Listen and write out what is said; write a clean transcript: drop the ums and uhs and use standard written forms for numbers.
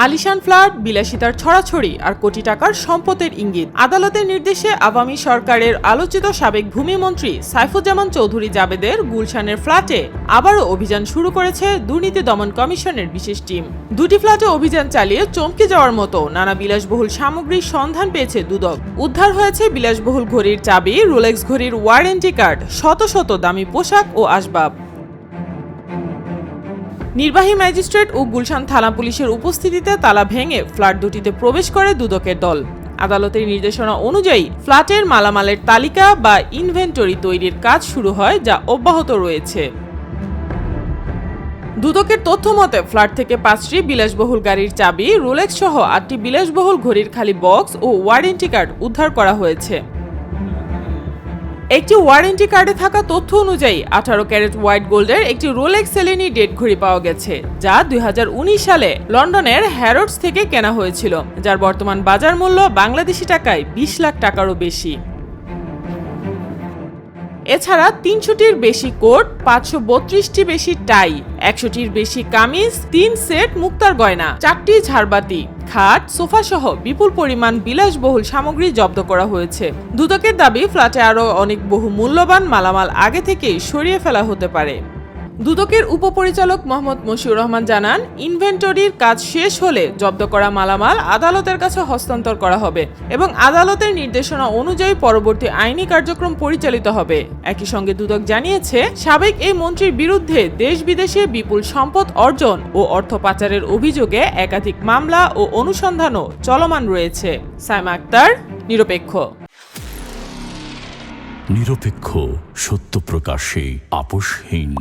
আলিশান flat, বিলাসিতার ছড়াছড়ি আর কোটি টাকার সম্পদের ইঙ্গিত। আদালতের নির্দেশে আওয়ামী সরকারের আলোচিত সাবেক ভূমিমন্ত্রী সাইফুজ্জামান চৌধুরী জাবেদের গুলশানের ফ্ল্যাটে আবারও অভিযান শুরু করেছে দুর্নীতি দমন কমিশনের বিশেষ টিম। দুটি ফ্ল্যাটে অভিযান চালিয়ে চমকে যাওয়ার মতো নানা বিলাসবহুল সামগ্রীর সন্ধান পেয়েছে দুদক। উদ্ধার হয়েছে বিলাসবহুল ঘড়ির চাবি, রোলেক্স ঘড়ির ওয়ারেন্টি কার্ড, শত শত দামি পোশাক ও আসবাব। নির্বাহী ম্যাজিস্ট্রেট ও গুলশান থানা পুলিশের উপস্থিতিতে তালা ভেঙে ফ্ল্যাট দুটিতে প্রবেশ করে দুদকের দল। আদালতের নির্দেশনা অনুযায়ী ফ্ল্যাটের মালামালের তালিকা বা ইনভেন্টরি তৈরির কাজ শুরু হয়, যা অব্যাহত রয়েছে। দুদকের তথ্য মতে ফ্ল্যাট থেকে 5টি বিলাসবহুল গাড়ির চাবি, রোলেক্স সহ 8টি বিলাসবহুল ঘড়ির খালি বক্স ও ওয়ারেন্টি কার্ড উদ্ধার করা হয়েছে। একটি ওয়ারেন্টি কার্ডে থাকা তথ্য অনুযায়ী 18 ক্যারেট হোয়াইট গোল্ডের একটি রোলেক্স সেলেনি ডেট ঘড়ি পাওয়া গেছে, যা 2019 সালে লন্ডনের হ্যারোডস থেকে কেনা হয়েছিল, যার বর্তমান বাজার মূল্য বাংলাদেশি টাকায় 20 লাখ টাকারও বেশি। এছাড়া 300টির বেশি কোট, 532টি বেশি টাই, 100টির বেশি কামিজ, 3 সেট মুক্তার গয়না, 4টি ঝাড়বাতি, খাট, সোফা সহ বিপুল পরিমাণ বিলাসবহুল সামগ্রী জব্দ করা হয়েছে। দুদকের দাবি, ফ্ল্যাটে আরও অনেক বহু মূল্যবান মালামাল আগে থেকেই সরিয়ে ফেলা হতে পারে। দুদকের উপপরিচালক মোহাম্মদ মশিউর রহমান জানান, ইনভেন্টরির কাজ শেষ হলে জব্দ করা মালামাল আদালতের কাছে হস্তান্তর করা হবে এবং আদালতের নির্দেশনা অনুযায়ী পরবর্তী আইনি কার্যক্রম পরিচালিত হবে। একই সঙ্গে দুদক জানিয়েছে, সাবেক এই মন্ত্রীর বিরুদ্ধে দেশ বিদেশে বিপুল সম্পদ অর্জন ও অর্থ পাচারের অভিযোগে একাধিক মামলা ও অনুসন্ধানও চলমান রয়েছে। সাইমা আক্তার, নিরপেক্ষ। নিরপেক্ষ, সত্য প্রকাশে আপোষহীন।